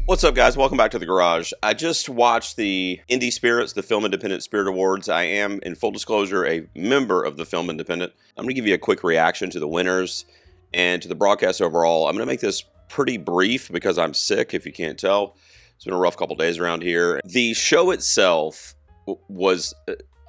What's up, guys? Welcome back to the garage. I just watched the Indie Spirits, the Film Independent Spirit Awards. I am, in full disclosure, a member of the Film Independent. I'm going to give you a quick reaction to the winners and to the broadcast overall. I'm going to make this pretty brief because I'm sick, if you can't tell. It's been a rough couple days around here. The show itself was,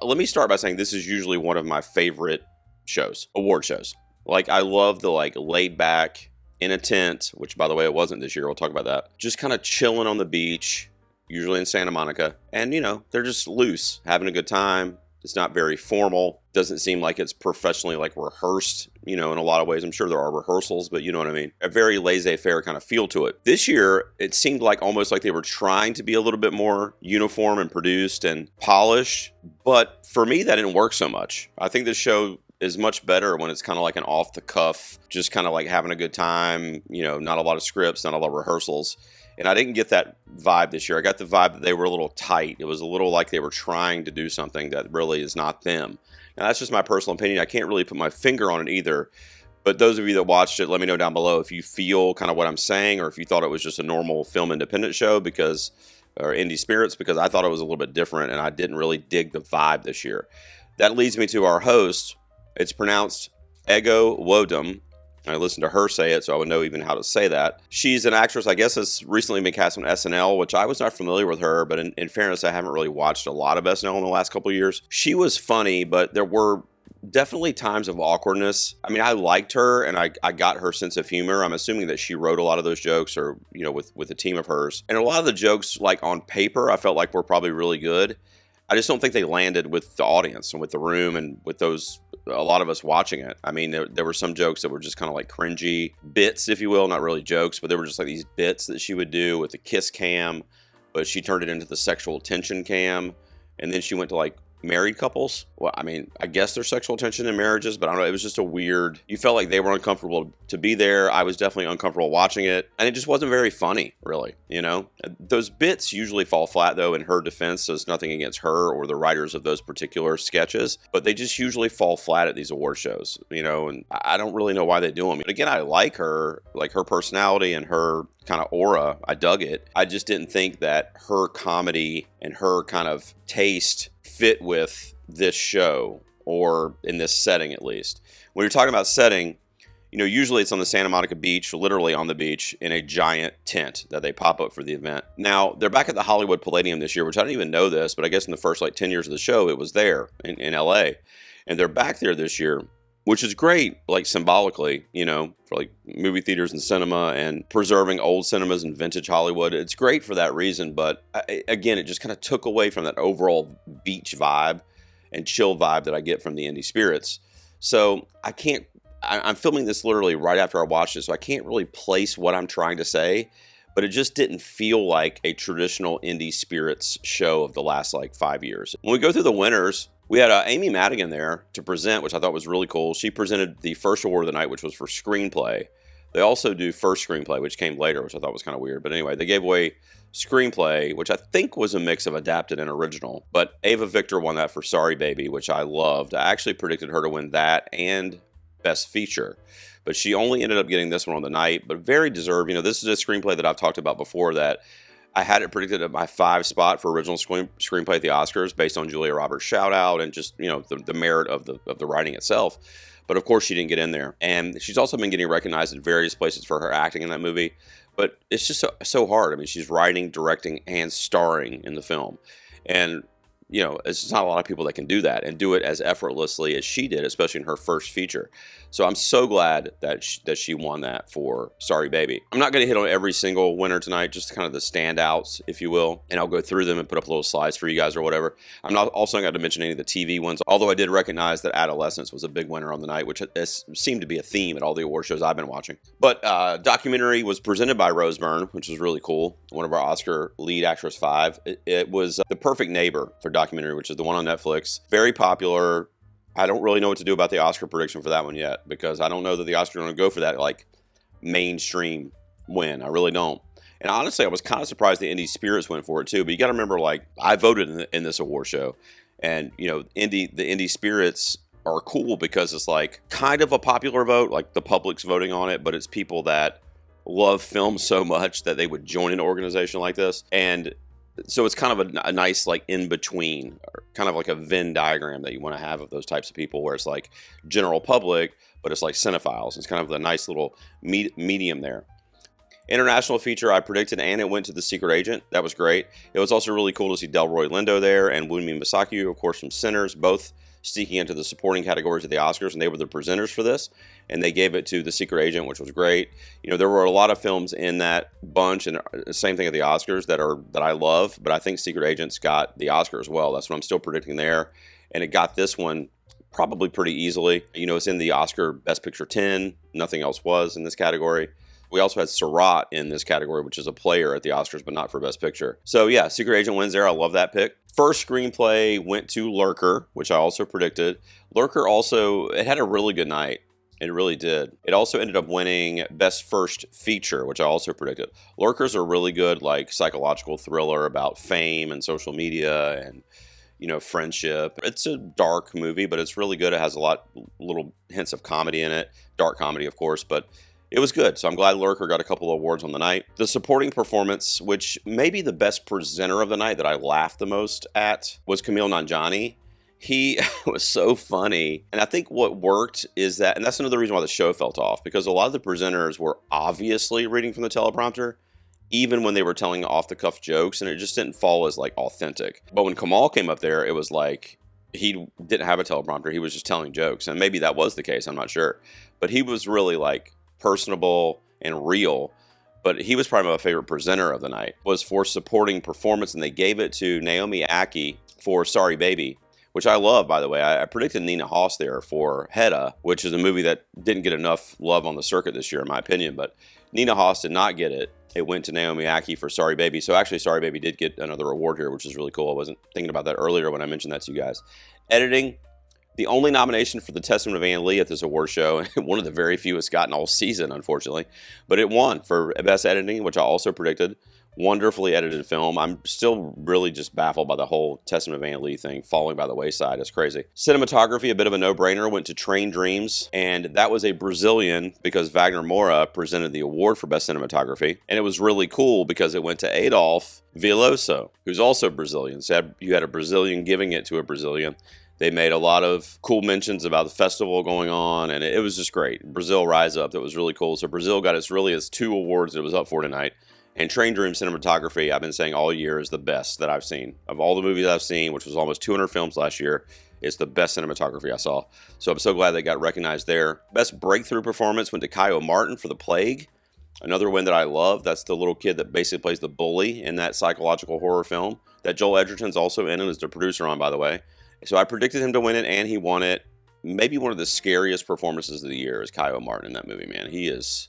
let me start by saying this is usually one of my favorite shows, award shows. Like, I love the laid back, in a tent, which by the way, it wasn't this year. We'll talk about that. Just kind of chilling on the beach, usually in Santa Monica. And, they're just loose, having a good time. It's not very formal. Doesn't seem like it's professionally rehearsed, in a lot of ways. I'm sure there are rehearsals, but you know what I mean? A very laissez-faire kind of feel to it. This year, it seemed almost like they were trying to be a little bit more uniform and produced and polished. But for me, that didn't work so much. I think this show is much better when it's kind of like an off the cuff, just kind of like having a good time, not a lot of scripts, not a lot of rehearsals. And I didn't get that vibe this year. I got the vibe that they were a little tight. It was a little like they were trying to do something that really is not them. Now, that's just my personal opinion. I can't really put my finger on it either. But those of you that watched it, let me know down below if you feel kind of what I'm saying, or if you thought it was just a normal film independent show or Indie Spirits, because I thought it was a little bit different and I didn't really dig the vibe this year. That leads me to our host. It's pronounced Ego Wodum. I listened to her say it, so I would know even how to say that. She's an actress, I guess, has recently been cast on SNL, which I was not familiar with her, but in fairness, I haven't really watched a lot of SNL in the last couple of years. She was funny, but there were definitely times of awkwardness. I mean, I liked her, and I got her sense of humor. I'm assuming that she wrote a lot of those jokes, or, with a team of hers. And a lot of the jokes, on paper, I felt like were probably really good. I just don't think they landed with the audience and with the room and with a lot of us watching it. I mean, there were some jokes that were just kind of cringy bits, if you will, not really jokes, but they were just these bits that she would do with the kiss cam, but she turned it into the sexual tension cam. And then she went to married couples. Well, I mean, I guess there's sexual tension in marriages, but I don't know. It was just you felt like they were uncomfortable to be there. I was definitely uncomfortable watching it. And it just wasn't very funny, really, Those bits usually fall flat, though, in her defense. So it's nothing against her or the writers of those particular sketches. But they just usually fall flat at these award shows, and I don't really know why they do them. But again, I like her personality and her kind of aura. I dug it. I just didn't think that her comedy and her kind of taste fit with this show, or in this setting at least. When you're talking about setting, usually it's on the Santa Monica beach, literally on the beach, in a giant tent that they pop up for the event. Now, they're back at the Hollywood Palladium this year, which I didn't even know this, but I guess in the first 10 years of the show, it was there in LA. And they're back there this year, which is great, symbolically, for movie theaters and cinema and preserving old cinemas and vintage Hollywood. It's great for that reason, but again, it just kind of took away from that overall beach vibe and chill vibe that I get from the Indie Spirits. So I'm filming this literally right after I watched it, so I can't really place what I'm trying to say, but it just didn't feel like a traditional Indie Spirits show of the last 5 years. When we go through the winners, we had Amy Madigan there to present, which I thought was really cool. She presented the first award of the night, which was for screenplay. They also do first screenplay, which came later, which I thought was kind of weird. But anyway, they gave away screenplay, which I think was a mix of adapted and original. But Ava Victor won that for Sorry Baby, which I loved. I actually predicted her to win that and Best Feature. But she only ended up getting this one on the night, but very deserved. This is a screenplay that I've talked about before that I had it predicted at my 5 spot for original screenplay at the Oscars based on Julia Roberts' shout out and just, the merit of the writing itself. But of course she didn't get in there. And she's also been getting recognized in various places for her acting in that movie. But it's just so hard. I mean, she's writing, directing, and starring in the film. And it's just not a lot of people that can do that and do it as effortlessly as she did, especially in her first feature. So I'm so glad that she won that for Sorry Baby. I'm not going to hit on every single winner tonight, just kind of the standouts, if you will. And I'll go through them and put up little slides for you guys or whatever. I'm not also going to mention any of the TV ones, although I did recognize that Adolescence was a big winner on the night, which seemed to be a theme at all the award shows I've been watching. But documentary was presented by Rose Byrne, which was really cool. One of our Oscar lead actress 5. It was The Perfect Neighbor for documentary, which is the one on Netflix. Very popular. I don't really know what to do about the Oscar prediction for that one yet, because I don't know that the Oscars are going to go for that mainstream win. I really don't. And honestly, I was kind of surprised the Indie Spirits went for it too. But you got to remember, I voted in this award show, and the Indie Spirits are cool because it's kind of a popular vote, the public's voting on it, but it's people that love film so much that they would join an organization like this. And so it's kind of a nice like in between, or kind of like a Venn diagram that you want to have of those types of people, where it's like general public, but it's like cinephiles. It's kind of a nice little medium there. International feature I predicted, and it went to The Secret Agent. That was great. It was also really cool to see Delroy Lindo there, and Wunmi Mosaku, of course, from Sinners, both sneaking into the supporting categories of the Oscars, and they were the presenters for this, and they gave it to The Secret Agent, which was great. You know, there were a lot of films in that bunch, and same thing at the Oscars that I love, but I think Secret Agent's got the Oscar as well. That's what I'm still predicting there, and it got this one probably pretty easily. You know, it's in the Oscar Best Picture 10. Nothing else was in this category. We also had Surratt in this category, which is a player at the Oscars, but not for Best Picture. So yeah, Secret Agent wins there. I love that pick. First screenplay went to Lurker, which I also predicted. Lurker also, it had a really good night. It really did. It also ended up winning Best First Feature, which I also predicted. Lurker's a really good, like, psychological thriller about fame and social media and, you know, friendship. It's a dark movie, but it's really good. It has little hints of comedy in it. Dark comedy, of course, but it was good, so I'm glad Lurker got a couple of awards on the night. The supporting performance, which may be the best presenter of the night that I laughed the most at, was Kumail Nanjiani. He was so funny, and I think what worked is that, and that's another reason why the show felt off, because a lot of the presenters were obviously reading from the teleprompter, even when they were telling off-the-cuff jokes, and it just didn't fall as, like, authentic. But when Kamal came up there, it was like he didn't have a teleprompter, he was just telling jokes, and maybe that was the case, I'm not sure. But he was really, like, personable and real, but he was probably my favorite presenter of the night. Was for supporting performance, and they gave it to Naomi Ackie for Sorry Baby, which I love, by the way. I predicted Nina Hoss there for Hedda, which is a movie that didn't get enough love on the circuit this year, in my opinion, but Nina Hoss did not get it. It went to Naomi Ackie for Sorry Baby, so actually Sorry Baby did get another award here, which is really cool. I wasn't thinking about that earlier when I mentioned that to you guys. Editing, the only nomination for The Testament of Ann Lee at this award show, one of the very few it's gotten all season, unfortunately, but it won for Best Editing, which I also predicted. Wonderfully edited film. I'm still really just baffled by the whole Testament of Ann Lee thing falling by the wayside. It's crazy. Cinematography, a bit of a no-brainer, went to Train Dreams, and that was a Brazilian because Wagner Moura presented the award for Best Cinematography, and it was really cool because it went to Adolf Veloso, who's also Brazilian. So you had a Brazilian giving it to a Brazilian. They made a lot of cool mentions about the festival going on, and it was just great. Brazil Rise Up, that was really cool. So Brazil got its 2 awards it was up for tonight. And Train Dream cinematography, I've been saying all year, is the best that I've seen. Of all the movies I've seen, which was almost 200 films last year, it's the best cinematography I saw. So I'm so glad they got recognized there. Best breakthrough performance went to Kyle Martin for The Plague. Another win that I love. That's the little kid that basically plays the bully in that psychological horror film that Joel Edgerton's also in and is the producer on, by the way. So I predicted him to win it, and he won it. Maybe one of the scariest performances of the year is Kyle Martin in that movie, man. He is...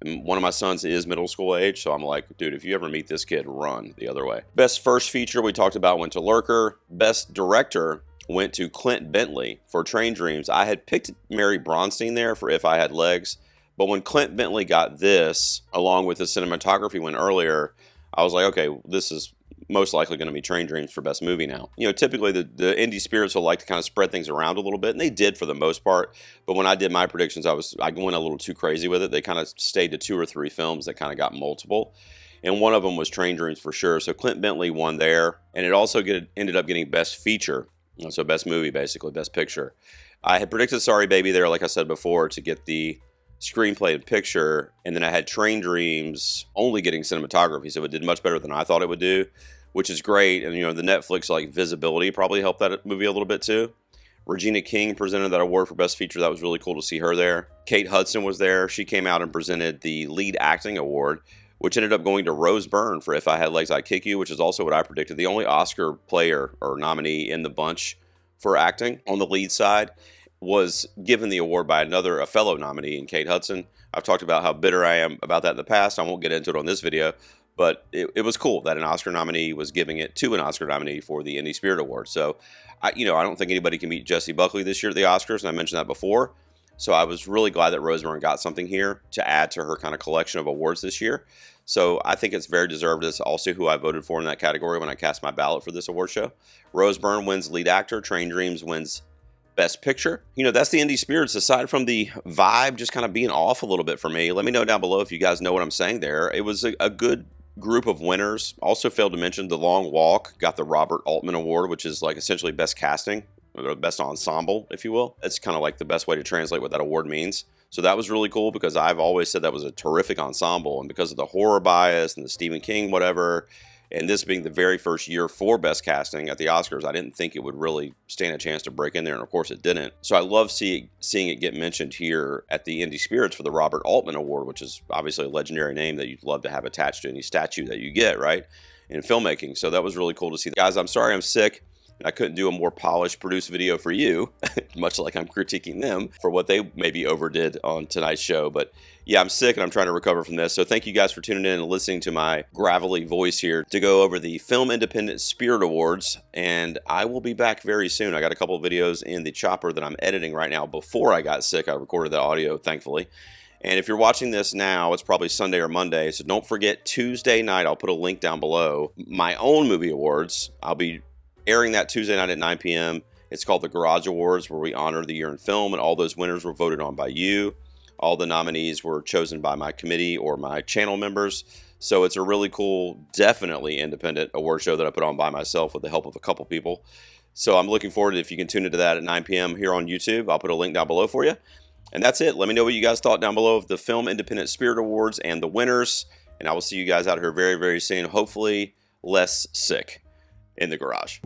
One of my sons is middle school age, so I'm like, dude, if you ever meet this kid, run the other way. Best First Feature we talked about went to Lurker. Best Director went to Clint Bentley for Train Dreams. I had picked Mary Bronstein there for If I Had Legs, but when Clint Bentley got this, along with the cinematography win earlier, I was like, okay, this is most likely going to be Train Dreams for Best Movie now. You know, typically the indie spirits will like to kind of spread things around a little bit, and they did for the most part. But when I did my predictions, I went a little too crazy with it. They kind of stayed to 2 or 3 films that kind of got multiple. And one of them was Train Dreams for sure. So Clint Bentley won there. And it also ended up getting Best Feature. So Best Movie, basically, Best Picture. I had predicted Sorry Baby there, like I said before, to get the screenplay and picture. And then I had Train Dreams only getting cinematography. So it did much better than I thought it would do, which is great. And, you know, the Netflix, like, visibility probably helped that movie a little bit, too. Regina King presented that award for Best Feature. That was really cool to see her there. Kate Hudson was there. She came out and presented the Lead Acting Award, which ended up going to Rose Byrne for If I Had Legs, I'd Kick You, which is also what I predicted. The only Oscar player or nominee in the bunch for acting on the lead side was given the award by a fellow nominee in Kate Hudson. I've talked about how bitter I am about that in the past. I won't get into it on this video, but it was cool that an Oscar nominee was giving it to an Oscar nominee for the Indie Spirit Award. So, I don't think anybody can beat Jessie Buckley this year at the Oscars, and I mentioned that before. So I was really glad that Rose Byrne got something here to add to her kind of collection of awards this year. So I think it's very deserved. It's also who I voted for in that category when I cast my ballot for this award show. Rose Byrne wins Lead Actor. Train Dreams wins Best Picture. You know, that's the Indie Spirits. Aside from the vibe just kind of being off a little bit for me, let me know down below if you guys know what I'm saying there. It was a good group of winners. Also failed to mention The Long Walk got the Robert Altman Award, which is like essentially best casting, or best ensemble, if you will. That's kind of like the best way to translate what that award means. So that was really cool because I've always said that was a terrific ensemble, and because of the horror bias and the Stephen King whatever, and this being the very first year for Best Casting at the Oscars, I didn't think it would really stand a chance to break in there, and of course it didn't. So I love seeing it get mentioned here at the Indie Spirits for the Robert Altman Award, which is obviously a legendary name that you'd love to have attached to any statue that you get, right, in filmmaking. So that was really cool to see. Guys, I'm sorry I'm sick. I couldn't do a more polished, produced video for you, much like I'm critiquing them for what they maybe overdid on tonight's show. But yeah, I'm sick and I'm trying to recover from this. So thank you guys for tuning in and listening to my gravelly voice here to go over the Film Independent Spirit Awards. And I will be back very soon. I got a couple of videos in the chopper that I'm editing right now. Before I got sick, I recorded that audio, thankfully. And if you're watching this now, it's probably Sunday or Monday. So don't forget Tuesday night. I'll put a link down below. My own movie awards. I'll be airing that Tuesday night at 9 p.m. It's called the Garage Awards, where we honor the year in film, and all those winners were voted on by you. All the nominees were chosen by my committee or my channel members. So it's a really cool, definitely independent award show that I put on by myself with the help of a couple people. So I'm looking forward to if you can tune into that at 9 p.m. here on YouTube. I'll put a link down below for you. And that's it. Let me know what you guys thought down below of the Film Independent Spirit Awards and the winners. And I will see you guys out here very, very soon. Hopefully less sick in the garage.